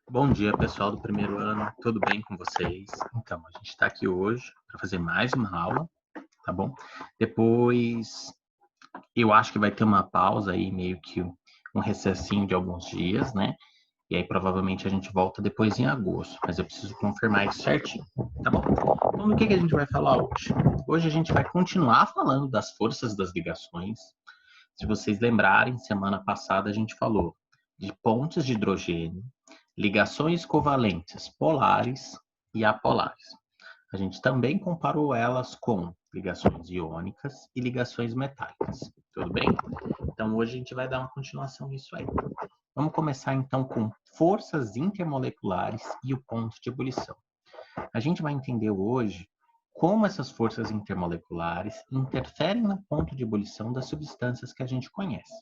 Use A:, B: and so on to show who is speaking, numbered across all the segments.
A: Bom dia, pessoal do primeiro ano, tudo bem com vocês? Então, a gente está aqui hoje para fazer mais uma aula, tá bom? Depois, eu acho que vai ter uma pausa aí, meio que um recessinho de alguns dias, né? E aí, provavelmente, a gente volta depois em agosto, mas eu preciso confirmar isso certinho, tá bom? Então, do que a gente vai falar hoje? Hoje a gente vai continuar falando das forças das ligações. Se vocês lembrarem, semana passada a gente falou de pontes de hidrogênio, ligações covalentes polares e apolares. A gente também comparou elas com ligações iônicas e ligações metálicas. Tudo bem? Então hoje a gente vai dar uma continuação nisso aí. Vamos começar então com forças intermoleculares e o ponto de ebulição. A gente vai entender hoje como essas forças intermoleculares interferem no ponto de ebulição das substâncias que a gente conhece,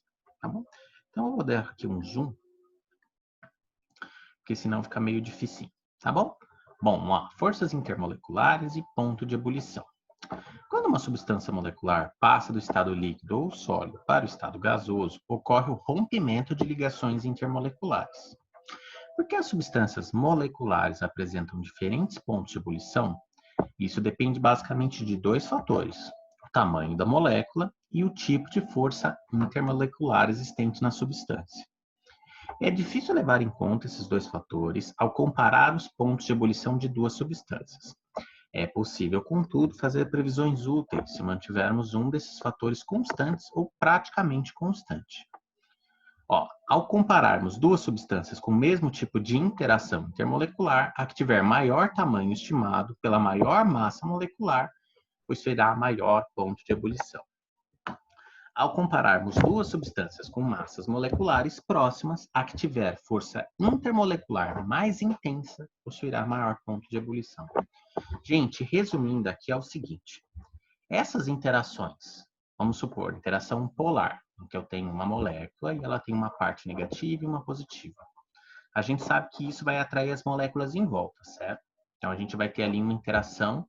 A: tá bom? Então eu vou dar aqui um zoom, porque senão fica meio difícil, tá bom? Bom, ó, forças intermoleculares e ponto de ebulição. Quando uma substância molecular passa do estado líquido ou sólido para o estado gasoso, ocorre o rompimento de ligações intermoleculares. Porque as substâncias moleculares apresentam diferentes pontos de ebulição, isso depende basicamente de dois fatores: o tamanho da molécula e o tipo de força intermolecular existente na substância. É difícil levar em conta esses dois fatores ao comparar os pontos de ebulição de duas substâncias. É possível, contudo, fazer previsões úteis se mantivermos um desses fatores constantes ou praticamente constante. Ó, ao compararmos duas substâncias com o mesmo tipo de interação intermolecular, a que tiver maior tamanho estimado pela maior massa molecular possuirá maior ponto de ebulição. Ao compararmos duas substâncias com massas moleculares próximas, a que tiver força intermolecular mais intensa possuirá maior ponto de ebulição. Gente, resumindo aqui é o seguinte: essas interações, vamos supor, interação polar, em que eu tenho uma molécula e ela tem uma parte negativa e uma positiva. A gente sabe que isso vai atrair as moléculas em volta, certo? Então a gente vai ter ali uma interação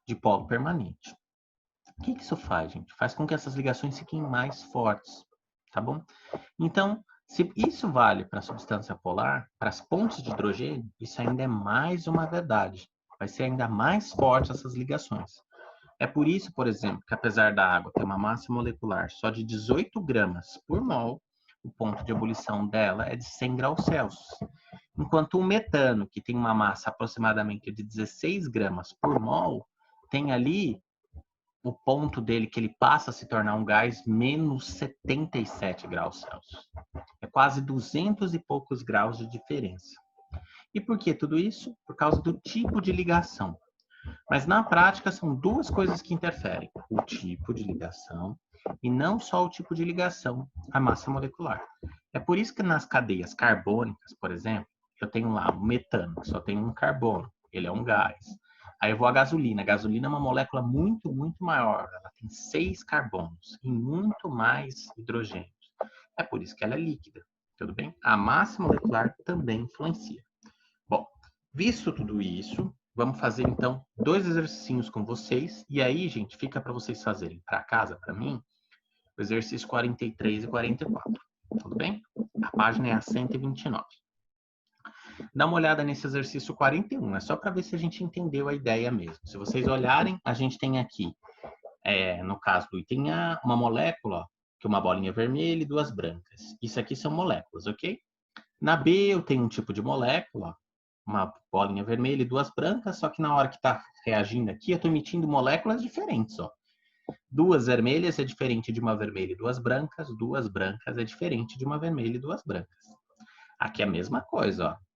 A: de polo permanente. O que isso faz, gente? Faz com que essas ligações fiquem mais fortes, tá bom? Então, se isso vale para a substância polar, para as pontes de hidrogênio, isso ainda é mais uma verdade. Vai ser ainda mais forte essas ligações. É por isso, por exemplo, que apesar da água ter uma massa molecular só de 18 gramas por mol, o ponto de ebulição dela é de 100 graus Celsius. Enquanto o metano, que tem uma massa aproximadamente de 16 gramas por mol, tem ali o ponto dele que ele passa a se tornar um gás menos 77 graus Celsius. É quase 200 e poucos graus de diferença. E por que tudo isso? Por causa do tipo de ligação. Mas na prática são duas coisas que interferem: o tipo de ligação e não só o tipo de ligação, a massa molecular. É por isso que nas cadeias carbônicas, por exemplo, eu tenho lá o metano, que só tem um carbono, ele é um gás. Aí eu vou à gasolina. A gasolina é uma molécula muito, muito maior. Ela tem 6 carbonos e muito mais hidrogênios. É por isso que ela é líquida, tudo bem? A massa molecular também influencia. Bom, visto tudo isso, vamos fazer então dois exercícios com vocês. E aí, gente, fica para vocês fazerem para casa, para mim, o exercício 43 e 44. Tudo bem? A página é a 129. Dá uma olhada nesse exercício 41, é só para ver se a gente entendeu a ideia mesmo. Se vocês olharem, a gente tem aqui, no caso do item A, uma molécula, ó, que é uma bolinha vermelha e duas brancas. Isso aqui são moléculas, ok? Na B, eu tenho um tipo de molécula, uma bolinha vermelha e duas brancas, só que na hora que está reagindo aqui, eu estou emitindo moléculas diferentes, ó. Duas vermelhas é diferente de uma vermelha e duas brancas é diferente de uma vermelha e duas brancas. Aqui é a mesma coisa, ó.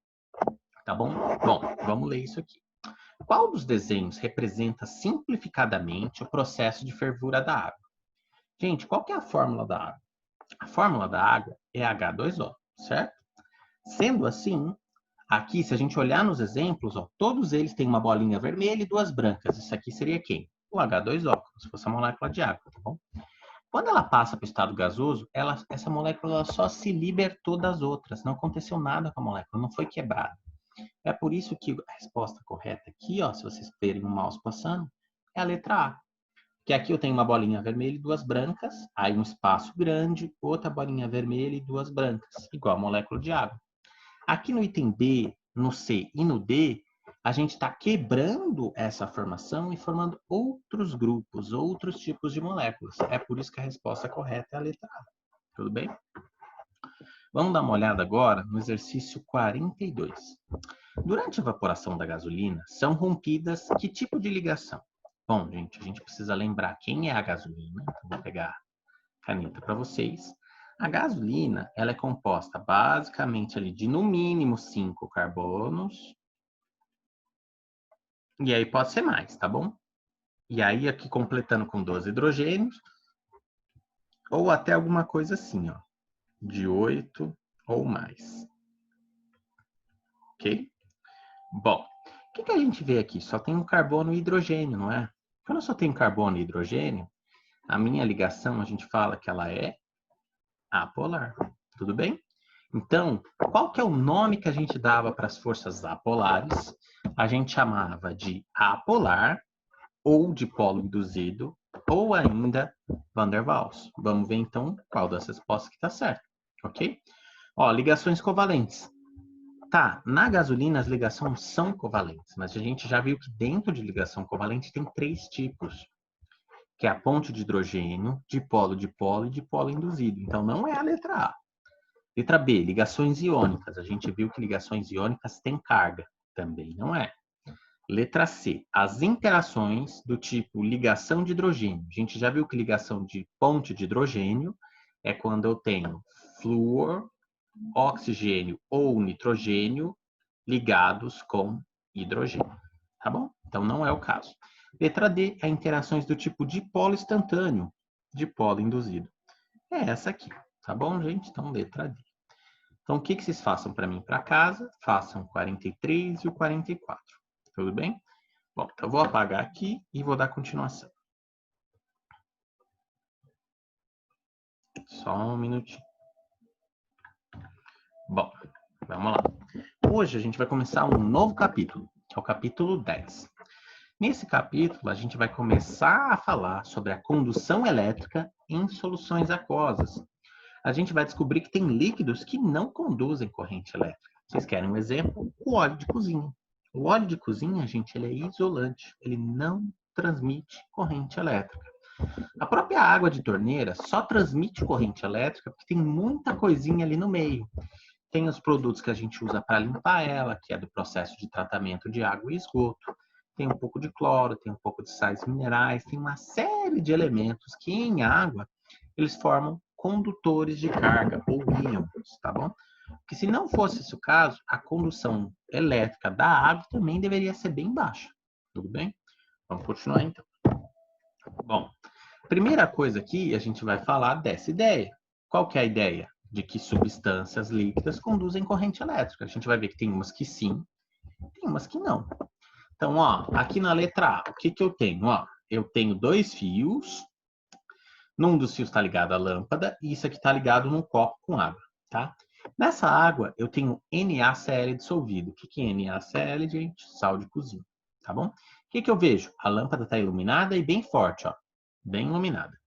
A: Tá bom? Bom, vamos ler isso aqui. Qual dos desenhos representa simplificadamente o processo de fervura da água? Gente, qual que é a fórmula da água? A fórmula da água é H2O, certo? Sendo assim, aqui, se a gente olhar nos exemplos, ó, todos eles têm uma bolinha vermelha e duas brancas. Isso aqui seria quem? O H2O, como se fosse a molécula de água, tá bom? Quando ela passa para o estado gasoso, essa molécula só se libertou das outras. Não aconteceu nada com a molécula, não foi quebrada. É por isso que a resposta correta aqui, ó, se vocês verem o mouse passando, é a letra A. Que aqui eu tenho uma bolinha vermelha e duas brancas, aí um espaço grande, outra bolinha vermelha e duas brancas, igual a molécula de água. Aqui no item B, no C e no D, a gente está quebrando essa formação e formando outros grupos, outros tipos de moléculas. É por isso que a resposta correta é a letra A. Tudo bem? Vamos dar uma olhada agora no exercício 42. Durante a evaporação da gasolina, são rompidas que tipo de ligação? Bom, gente, a gente precisa lembrar quem é a gasolina. Então, vou pegar a caneta para vocês. A gasolina, ela é composta basicamente ali de no mínimo 5 carbonos. E aí pode ser mais, tá bom? E aí aqui completando com 12 hidrogênios. Ou até alguma coisa assim, ó. De 8 ou mais. Ok? Bom, o que a gente vê aqui? Só tem um carbono e hidrogênio, não é? Quando eu só tenho carbono e hidrogênio, a minha ligação, a gente fala que ela é apolar. Tudo bem? Então, qual que é o nome que a gente dava para as forças apolares? A gente chamava de apolar, ou de polo induzido, ou ainda Van der Waals. Vamos ver, então, qual das respostas que está certo, ok? Ó, ligações covalentes. Tá, na gasolina as ligações são covalentes, mas a gente já viu que dentro de ligação covalente tem 3 tipos, que é a ponte de hidrogênio, de polo e de polo induzido. Então, não é a letra A. Letra B, ligações iônicas. A gente viu que ligações iônicas têm carga. Também não é. Letra C, as interações do tipo ligação de hidrogênio. A gente já viu que ligação de ponte de hidrogênio é quando eu tenho flúor, oxigênio ou nitrogênio ligados com hidrogênio. Tá bom? Então não é o caso. Letra D, é interações do tipo dipolo instantâneo, dipolo induzido. É essa aqui. Tá bom, gente? Então, letra D. Então, o que vocês façam para mim para casa? Façam o 43 e o 44. Tudo bem? Bom, então eu vou apagar aqui e vou dar continuação. Só um minutinho. Bom, vamos lá. Hoje a gente vai começar um novo capítulo, que é o capítulo 10. Nesse capítulo, a gente vai começar a falar sobre a condução elétrica em soluções aquosas. A gente vai descobrir que tem líquidos que não conduzem corrente elétrica. Vocês querem um exemplo? O óleo de cozinha. O óleo de cozinha, gente, ele é isolante. Ele não transmite corrente elétrica. A própria água de torneira só transmite corrente elétrica porque tem muita coisinha ali no meio. Tem os produtos que a gente usa para limpar ela, que é do processo de tratamento de água e esgoto. Tem um pouco de cloro, tem um pouco de sais minerais, tem uma série de elementos que em água eles formam condutores de carga ou íons, tá bom? Porque se não fosse esse o caso, a condução elétrica da água também deveria ser bem baixa. Tudo bem? Vamos continuar então. Bom, primeira coisa aqui, a gente vai falar dessa ideia. Qual que é a ideia? De que substâncias líquidas conduzem corrente elétrica. A gente vai ver que tem umas que sim, tem umas que não. Então, ó, aqui na letra A, o que eu tenho? Ó, eu tenho 2 fios. Num dos fios está ligado a lâmpada e isso aqui está ligado num copo com água, tá? Nessa água, eu tenho NaCl dissolvido. O que é NaCl, gente? Sal de cozinha, tá bom? O que eu vejo? A lâmpada está iluminada e bem forte, ó. Bem iluminada.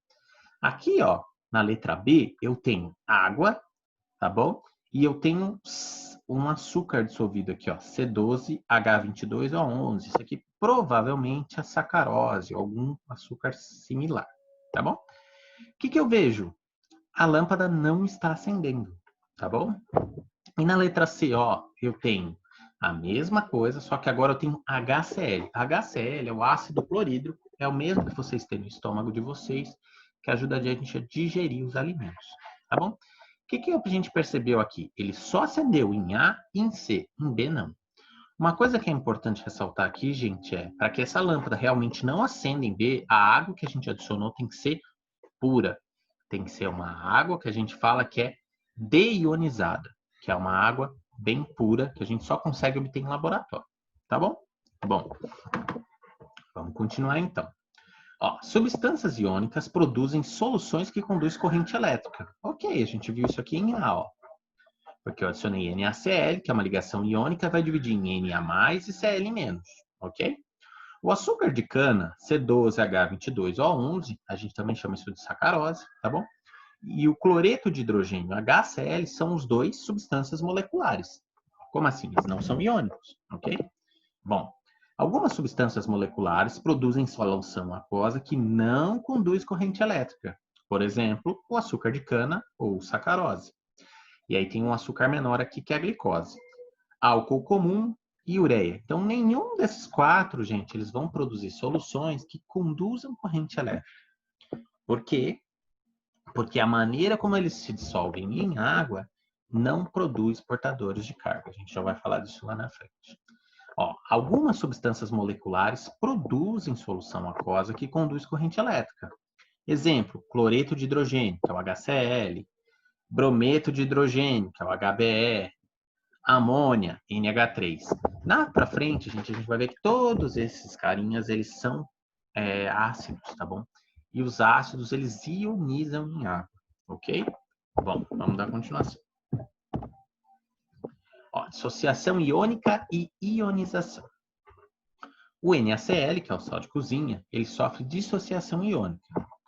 A: Aqui, ó, na letra B, eu tenho água, tá bom? E eu tenho um açúcar dissolvido aqui, ó, C12H22O11. Isso aqui provavelmente é sacarose, algum açúcar similar, tá bom? O que eu vejo? A lâmpada não está acendendo, tá bom? E na letra C, ó, eu tenho a mesma coisa, só que agora eu tenho HCl. HCl é o ácido clorídrico, é o mesmo que vocês têm no estômago de vocês, que ajuda a gente a digerir os alimentos, tá bom? O que a gente percebeu aqui? Ele só acendeu em A e em C, em B não. Uma coisa que é importante ressaltar aqui, gente, é para que essa lâmpada realmente não acenda em B, a água que a gente adicionou tem que ser pura. Tem que ser uma água que a gente fala que é deionizada, que é uma água bem pura, que a gente só consegue obter em laboratório. Tá bom? Bom, vamos continuar então. Ó, substâncias iônicas produzem soluções que conduzem corrente elétrica. Ok, a gente viu isso aqui em A, ó. Porque eu adicionei NaCl, que é uma ligação iônica, vai dividir em Na+, e Cl-, ok? O açúcar de cana, C12H22O11, a gente também chama isso de sacarose, tá bom? E o cloreto de hidrogênio, HCl, são os dois substâncias moleculares. Como assim? Eles não são iônicos, ok? Bom, algumas substâncias moleculares produzem solução aquosa que não conduz corrente elétrica. Por exemplo, o açúcar de cana ou sacarose. E aí tem um açúcar menor aqui que é a glicose. Álcool comum e ureia. Então, nenhum desses quatro, gente, eles vão produzir soluções que conduzam corrente elétrica. Por quê? Porque a maneira como eles se dissolvem em água não produz portadores de carga. A gente já vai falar disso lá na frente. Ó, algumas substâncias moleculares produzem solução aquosa que conduz corrente elétrica. Exemplo, cloreto de hidrogênio, que é o HCl, brometo de hidrogênio, que é o HBr, amônia, NH3. Lá pra frente, a gente vai ver que todos esses carinhas, eles são ácidos, tá bom? E os ácidos, eles ionizam em água, ok? Bom, vamos dar continuação. Ó, dissociação iônica e ionização. O NaCl, que é o sal de cozinha, ele sofre dissociação iônica.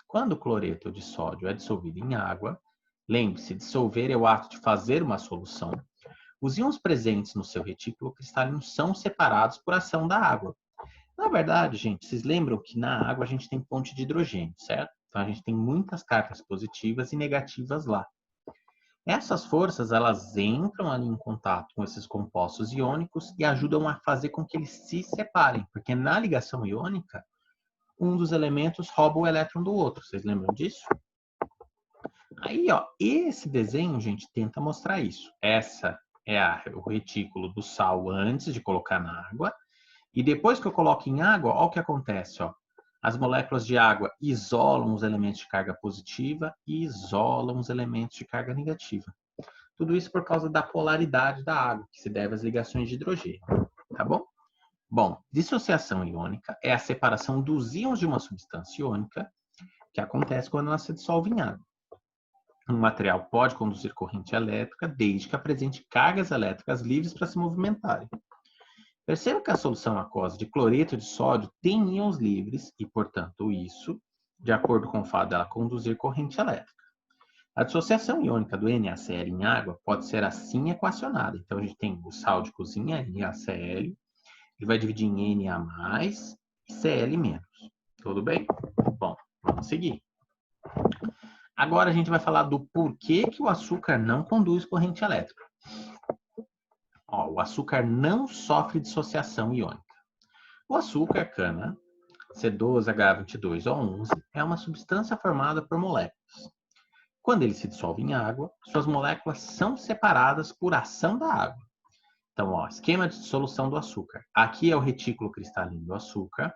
A: Quando o cloreto de sódio é dissolvido em água, lembre-se, dissolver é o ato de fazer uma solução. Os íons presentes no seu retículo cristalino são separados por ação da água. Na verdade, gente, vocês lembram que na água a gente tem ponte de hidrogênio, certo? Então a gente tem muitas cargas positivas e negativas lá. Essas forças, elas entram ali em contato com esses compostos iônicos e ajudam a fazer com que eles se separem, porque na ligação iônica, um dos elementos rouba o elétron do outro. Vocês lembram disso? Aí, ó, esse desenho, gente, tenta mostrar isso. Essa é o retículo do sal antes de colocar na água. E depois que eu coloco em água, olha o que acontece, ó. As moléculas de água isolam os elementos de carga positiva e isolam os elementos de carga negativa. Tudo isso por causa da polaridade da água, que se deve às ligações de hidrogênio, tá bom? Bom, dissociação iônica é a separação dos íons de uma substância iônica que acontece quando ela se dissolve em água. Um material pode conduzir corrente elétrica desde que apresente cargas elétricas livres para se movimentarem. Perceba que a solução aquosa de cloreto de sódio tem íons livres e, portanto, isso, de acordo com o fato dela conduzir corrente elétrica. A dissociação iônica do NaCl em água pode ser assim equacionada. Então, a gente tem o sal de cozinha, NaCl, ele vai dividir em Na+, e Cl-. Tudo bem? Bom, vamos seguir. Agora a gente vai falar do porquê que o açúcar não conduz corrente elétrica. Ó, o açúcar não sofre dissociação iônica. O açúcar cana, C12H22O11, é uma substância formada por moléculas. Quando ele se dissolve em água, suas moléculas são separadas por ação da água. Então, ó, esquema de dissolução do açúcar. Aqui é o retículo cristalino do açúcar.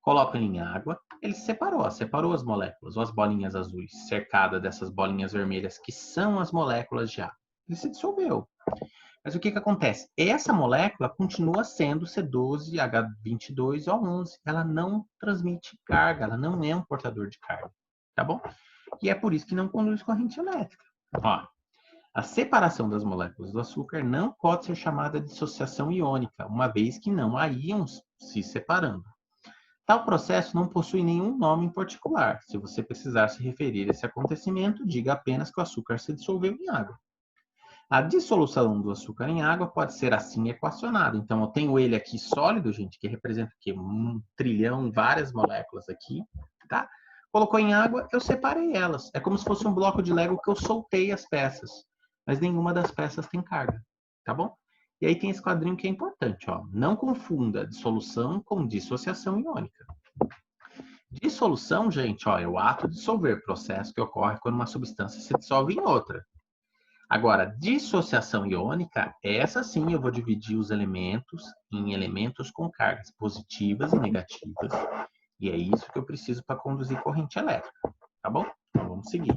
A: Coloca ele em água, ele separou as moléculas, ou as bolinhas azuis, cercada dessas bolinhas vermelhas, que são as moléculas de água. Ele se dissolveu. Mas o que acontece? Essa molécula continua sendo C12H22O11. Ela não transmite carga, ela não é um portador de carga, tá bom? E é por isso que não conduz corrente elétrica. Ó, a separação das moléculas do açúcar não pode ser chamada de dissociação iônica, uma vez que não há íons se separando. Tal processo não possui nenhum nome em particular. Se você precisar se referir a esse acontecimento, diga apenas que o açúcar se dissolveu em água. A dissolução do açúcar em água pode ser assim equacionada. Então, eu tenho ele aqui sólido, gente, que representa aqui 1 trilhão, várias moléculas aqui, tá? Colocou em água, eu separei elas. É como se fosse um bloco de Lego que eu soltei as peças. Mas nenhuma das peças tem carga, tá bom? E aí tem esse quadrinho que é importante, ó. Não confunda dissolução com dissociação iônica. Dissolução, gente, ó, é o ato de dissolver, processo que ocorre quando uma substância se dissolve em outra. Agora, dissociação iônica, essa sim eu vou dividir os elementos em elementos com cargas positivas e negativas. E é isso que eu preciso para conduzir corrente elétrica, tá bom? Então vamos seguir.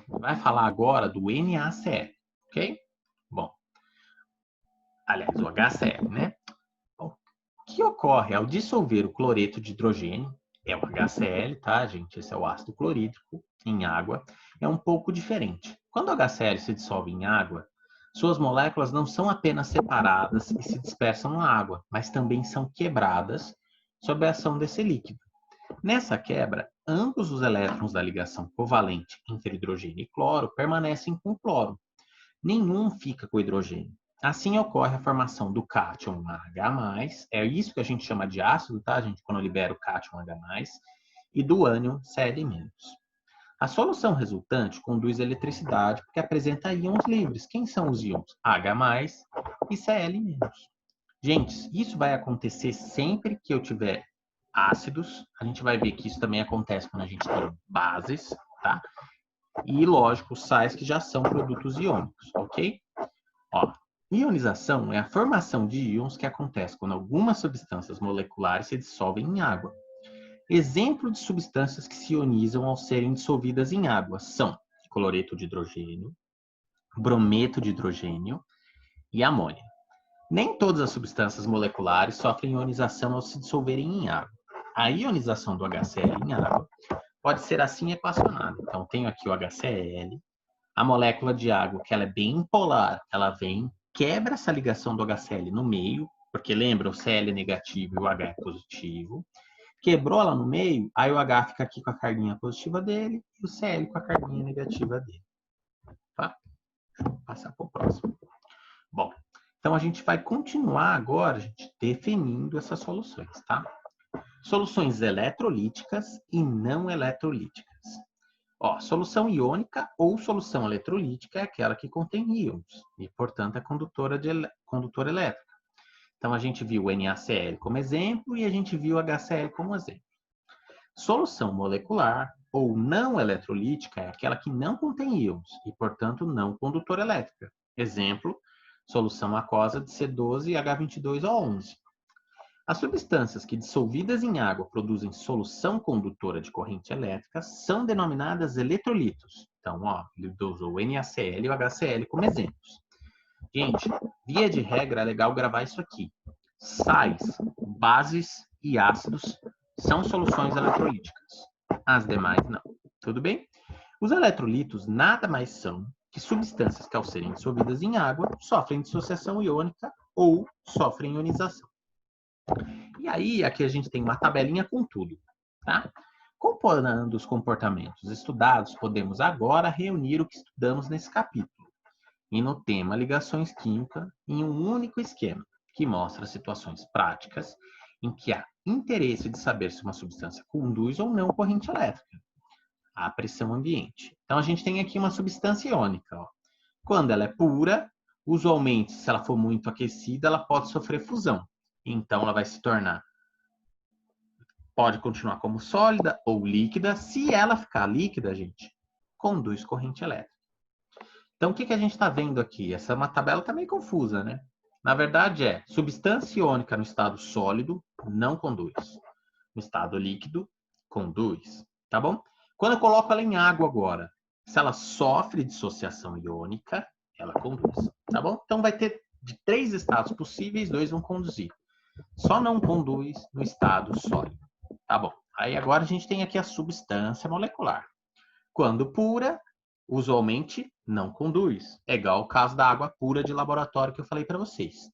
A: Vai falar agora do NaCl, ok? Bom, aliás, o HCl, né? O que ocorre ao dissolver o cloreto de hidrogênio, é o HCl, tá, gente? Esse é o ácido clorídrico em água, é um pouco diferente. Quando o HCl se dissolve em água, suas moléculas não são apenas separadas e se dispersam na água, mas também são quebradas sob a ação desse líquido. Nessa quebra, ambos os elétrons da ligação covalente entre hidrogênio e cloro permanecem com o cloro. Nenhum fica com o hidrogênio. Assim ocorre a formação do cátion H+, é isso que a gente chama de ácido, tá, gente? Quando libera o cátion H+, e do ânion Cl-. A solução resultante conduz eletricidade porque apresenta íons livres. Quem são os íons? H+ e Cl-. Gente, isso vai acontecer sempre que eu tiver ácidos. A gente vai ver que isso também acontece quando a gente tem bases, tá? E, lógico, sais que já são produtos iônicos, ok? Ó, ionização é a formação de íons que acontece quando algumas substâncias moleculares se dissolvem em água. Exemplo de substâncias que se ionizam ao serem dissolvidas em água são cloreto de hidrogênio, brometo de hidrogênio e amônia. Nem todas as substâncias moleculares sofrem ionização ao se dissolverem em água. A ionização do HCl em água pode ser assim equacionada. Então, tenho aqui o HCl, a molécula de água, que ela é bem polar, ela vem, quebra essa ligação do HCl no meio, porque lembra, o Cl é negativo e o H é positivo. Quebrou ela no meio, aí o H fica aqui com a carguinha positiva dele e o Cl com a carguinha negativa dele. Tá? Deixa eu passar para o próximo. Bom, então a gente vai continuar agora, gente, definindo essas soluções, tá? Soluções eletrolíticas e não eletrolíticas. Ó, solução iônica ou solução eletrolítica é aquela que contém íons e, portanto, é condutora elétrica. Então, a gente viu o NaCl como exemplo e a gente viu o HCl como exemplo. Solução molecular ou não eletrolítica é aquela que não contém íons e, portanto, não condutora elétrica. Exemplo, solução aquosa de C12 e H22O11. As substâncias que dissolvidas em água produzem solução condutora de corrente elétrica são denominadas eletrolitos. Então, ó, ele usou o NaCl e o HCl como exemplos. Gente, via de regra, é legal gravar isso aqui. Sais, bases e ácidos são soluções eletrolíticas. As demais, não. Tudo bem? Os eletrolitos nada mais são que substâncias que, ao serem dissolvidas em água, sofrem dissociação iônica ou sofrem ionização. E aí, aqui a gente tem uma tabelinha com tudo, tá? Comparando os comportamentos estudados, podemos agora reunir o que estudamos nesse capítulo. E no tema ligações químicas em um único esquema, que mostra situações práticas em que há interesse de saber se uma substância conduz ou não corrente elétrica, à pressão ambiente. Então, a gente tem aqui uma substância iônica. Ó. Quando ela é pura, usualmente, se ela for muito aquecida, ela pode sofrer fusão. Então, ela vai se tornar, pode continuar como sólida ou líquida. Se ela ficar líquida, gente, conduz corrente elétrica. Então, o que a gente está vendo aqui? Essa é uma tabela tá meio confusa, né? Na verdade, é substância iônica no estado sólido não conduz. No estado líquido, conduz. Tá bom? Quando eu coloco ela em água agora, se ela sofre dissociação iônica, ela conduz. Tá bom? Então, vai ter de 3 estados possíveis, 2 vão conduzir. Só não conduz no estado sólido. Tá bom. Aí agora a gente tem aqui a substância molecular. Quando pura, usualmente não conduz. É igual o caso da água pura de laboratório que eu falei para vocês.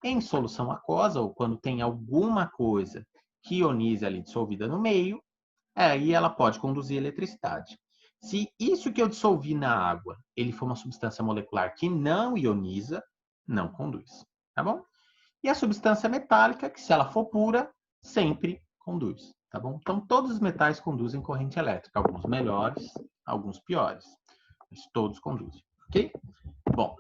A: Em solução aquosa, ou quando tem alguma coisa que ionize ali dissolvida no meio, aí ela pode conduzir eletricidade. Se isso que eu dissolvi na água, ele for uma substância molecular que não ioniza, não conduz. Tá bom? E a substância metálica, que se ela for pura, sempre conduz. Tá bom? Então, todos os metais conduzem corrente elétrica. Alguns melhores, alguns piores. Mas todos conduzem. Ok? Bom,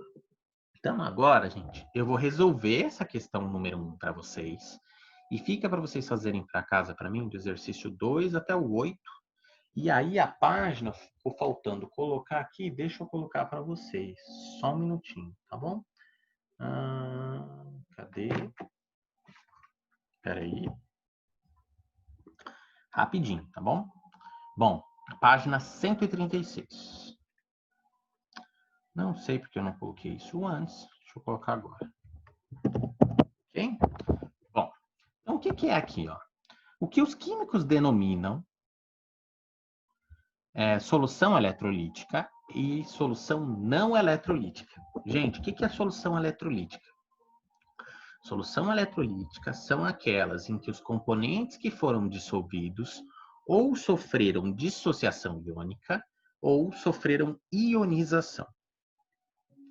A: então agora, gente, eu vou resolver essa questão número 1 para vocês. E fica para vocês fazerem para casa para mim, do exercício 2 até o 8. E aí a página, ficou faltando colocar aqui, deixa eu colocar para vocês. Só um minutinho, tá bom? Cadê? Espera aí. Rapidinho, tá bom? Bom, página 136. Não sei porque eu não coloquei isso antes. Deixa eu colocar agora. Ok? Bom, então o que é aqui? Ó? O que os químicos denominam solução eletrolítica e solução não eletrolítica. Gente, o que é solução eletrolítica? Solução eletrolítica são aquelas em que os componentes que foram dissolvidos ou sofreram dissociação iônica ou sofreram ionização.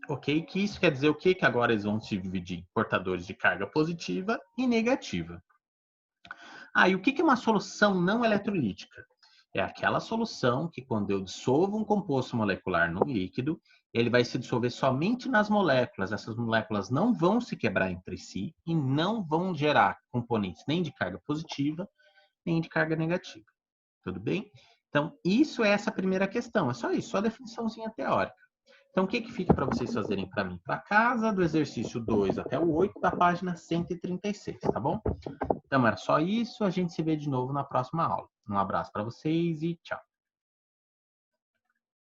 A: Ok? Que isso quer dizer o quê? Que agora eles vão se dividir em portadores de carga positiva e negativa. E o que é uma solução não eletrolítica? É aquela solução que, quando eu dissolvo um composto molecular num líquido, ele vai se dissolver somente nas moléculas. Essas moléculas não vão se quebrar entre si e não vão gerar componentes nem de carga positiva, nem de carga negativa. Tudo bem? Então, isso é essa primeira questão. É só isso, só a definiçãozinha teórica. Então, o que fica para vocês fazerem para mim? Para casa, do exercício 2 até o 8, da página 136, tá bom? Então, era só isso. A gente se vê de novo na próxima aula. Um abraço para vocês e tchau.